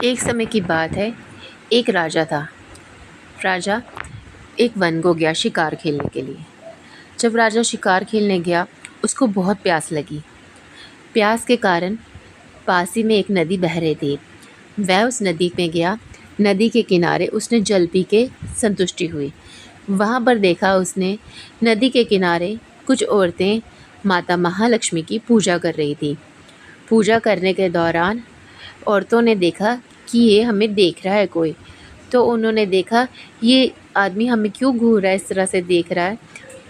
एक समय की बात है। एक राजा था। राजा एक वन को गया शिकार खेलने के लिए। जब राजा शिकार खेलने गया, उसको बहुत प्यास लगी। प्यास के कारण पास ही में एक नदी बह रही थी। वह उस नदी में गया। नदी के किनारे उसने जल पी के संतुष्टि हुई। वहाँ पर देखा उसने नदी के किनारे कुछ औरतें माता महालक्ष्मी की पूजा कर रही थी। पूजा करने के दौरान औरतों ने देखा कि ये हमें देख रहा है कोई। तो उन्होंने देखा ये आदमी हमें क्यों घूर रहा है, इस तरह से देख रहा है।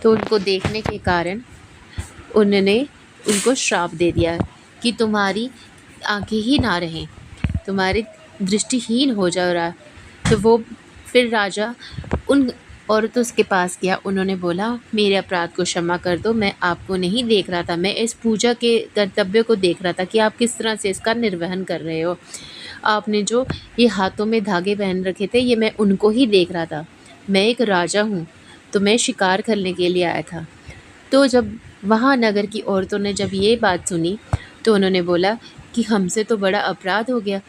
तो उनको देखने के कारण उन्होंने उनको श्राप दे दिया कि तुम्हारी आंखें ही ना रहें, तुम्हारी दृष्टिहीन हो जा रहा। तो वो फिर राजा उन औरतों के पास गया। उन्होंने बोला, मेरे अपराध को क्षमा कर दो, मैं आपको नहीं देख रहा था, मैं इस पूजा के कर्तव्य को देख रहा था कि आप किस तरह से इसका निर्वहन कर रहे हो। आपने जो ये हाथों में धागे पहन रखे थे, ये मैं उनको ही देख रहा था। मैं एक राजा हूँ, तो मैं शिकार करने के लिए आया था। तो जब वहाँ नगर की औरतों ने जब ये बात सुनी, तो उन्होंने बोला कि हमसे तो बड़ा अपराध हो गया।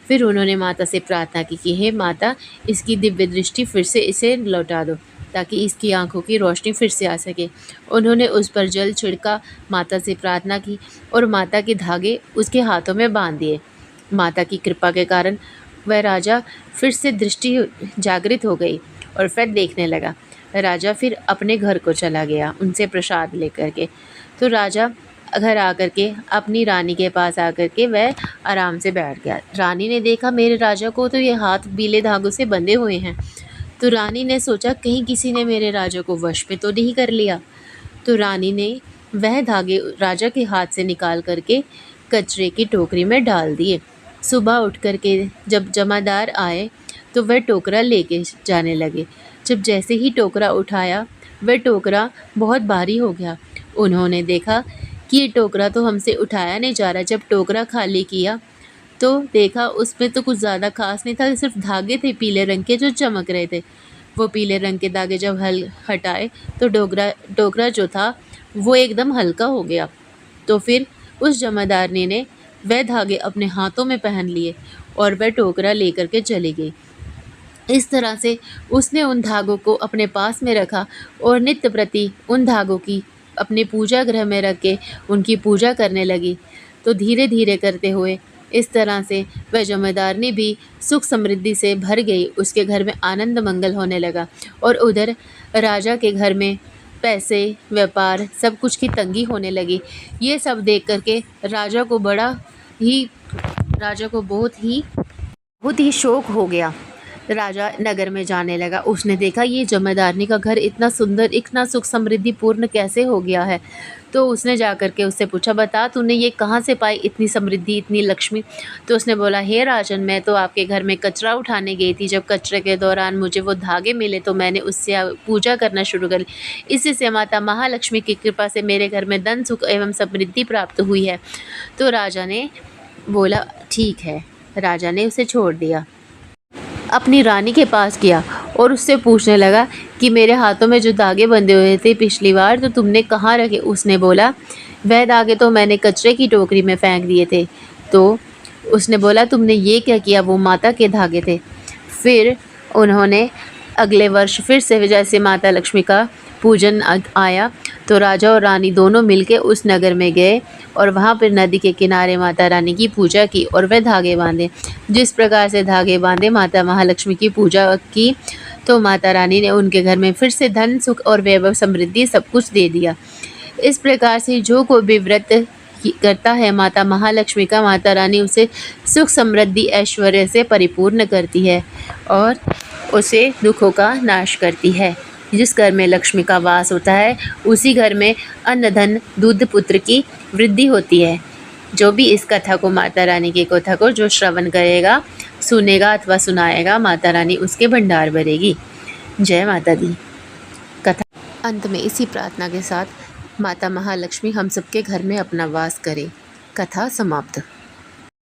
फिर उन्होंने माता से प्रार्थना की कि हे माता, इसकी दिव्य दृष्टि फिर से इसे लौटा दो, ताकि इसकी आंखों की रोशनी फिर से आ सके। उन्होंने उस पर जल छिड़का, माता से प्रार्थना की और माता के धागे उसके हाथों में बांध दिए। माता की कृपा के कारण वह राजा फिर से दृष्टि जागृत हो गई और फिर देखने लगा। राजा फिर अपने घर को चला गया उनसे प्रसाद लेकर के। तो राजा घर आकर के अपनी रानी के पास आकर के वह आराम से बैठ गया। रानी ने देखा मेरे राजा को तो ये हाथ पीले धागों से बंधे हुए हैं। तो रानी ने सोचा कहीं किसी ने मेरे राजा को वश में तो नहीं कर लिया। तो रानी ने वह धागे राजा के हाथ से निकाल करके कचरे की टोकरी में डाल दिए। सुबह उठ कर के जब जमादार आए तो वह टोकरा लेके जाने लगे। जब जैसे ही टोकरा उठाया, वह टोकरा बहुत भारी हो गया। उन्होंने देखा कि ये टोकरा तो हमसे उठाया नहीं जा रहा। जब टोकरा खाली किया तो देखा उसमें तो कुछ ज़्यादा खास नहीं था, सिर्फ धागे थे पीले रंग के जो चमक रहे थे। वो पीले रंग के धागे जब हटाए तो टोकरा जो था वो एकदम हल्का हो गया। तो फिर उस जमादारनी ने वह धागे अपने हाथों में पहन लिए और वह टोकरा लेकर के चली गई। इस तरह से उसने उन धागों को अपने पास में रखा और नित्य प्रति उन धागों की अपने पूजा गृह में रख के उनकी पूजा करने लगी। तो धीरे धीरे करते हुए इस तरह से वह जमादारनी भी सुख समृद्धि से भर गई। उसके घर में आनंद मंगल होने लगा और उधर राजा के घर में पैसे, व्यापार, सब कुछ की तंगी होने लगी। ये सब देख करके राजा को बहुत ही शौक हो गया। राजा नगर में जाने लगा। उसने देखा ये जमादारनी का घर इतना सुंदर, इतना सुख समृद्धि पूर्ण कैसे हो गया है। तो उसने जा कर के उससे पूछा, बता तूने ये कहाँ से पाई इतनी समृद्धि, इतनी लक्ष्मी। तो उसने बोला, हे राजन, मैं तो आपके घर में कचरा उठाने गई थी। जब कचरे के दौरान मुझे वो धागे मिले तो मैंने उससे पूजा करना शुरू कर ली। इसी से माता महालक्ष्मी की कृपा से मेरे घर में धन सुख एवं समृद्धि प्राप्त हुई है। तो राजा ने बोला, ठीक है। राजा ने उसे छोड़ दिया। अपनी रानी के पास गया और उससे पूछने लगा कि मेरे हाथों में जो धागे बंधे हुए थे पिछली बार, तो तुमने कहाँ रखे। उसने बोला, वह धागे तो मैंने कचरे की टोकरी में फेंक दिए थे। तो उसने बोला, तुमने ये क्या किया। वो माता के धागे थे। फिर उन्होंने अगले वर्ष फिर से जैसे माता लक्ष्मी का पूजन आया तो राजा और रानी दोनों मिलके उस नगर में गए और वहाँ पर नदी के किनारे माता रानी की पूजा की और वह धागे बांधे। जिस प्रकार से धागे बांधे माता महालक्ष्मी की पूजा की, तो माता रानी ने उनके घर में फिर से धन सुख और वैभव समृद्धि सब कुछ दे दिया। इस प्रकार से जो कोई भी व्रत करता है माता महालक्ष्मी का, माता रानी उसे सुख समृद्धि ऐश्वर्य से परिपूर्ण करती है और उसे दुखों का नाश करती है। जिस घर में लक्ष्मी का वास होता है उसी घर में अन्न धन दूध पुत्र की वृद्धि होती है। जो भी इस कथा को, माता रानी की कथा को जो श्रवण करेगा, सुनेगा अथवा सुनाएगा, माता रानी उसके भंडार भरेगी। जय माता दी। कथा अंत में इसी प्रार्थना के साथ माता महालक्ष्मी हम सबके घर में अपना वास करे। कथा समाप्त।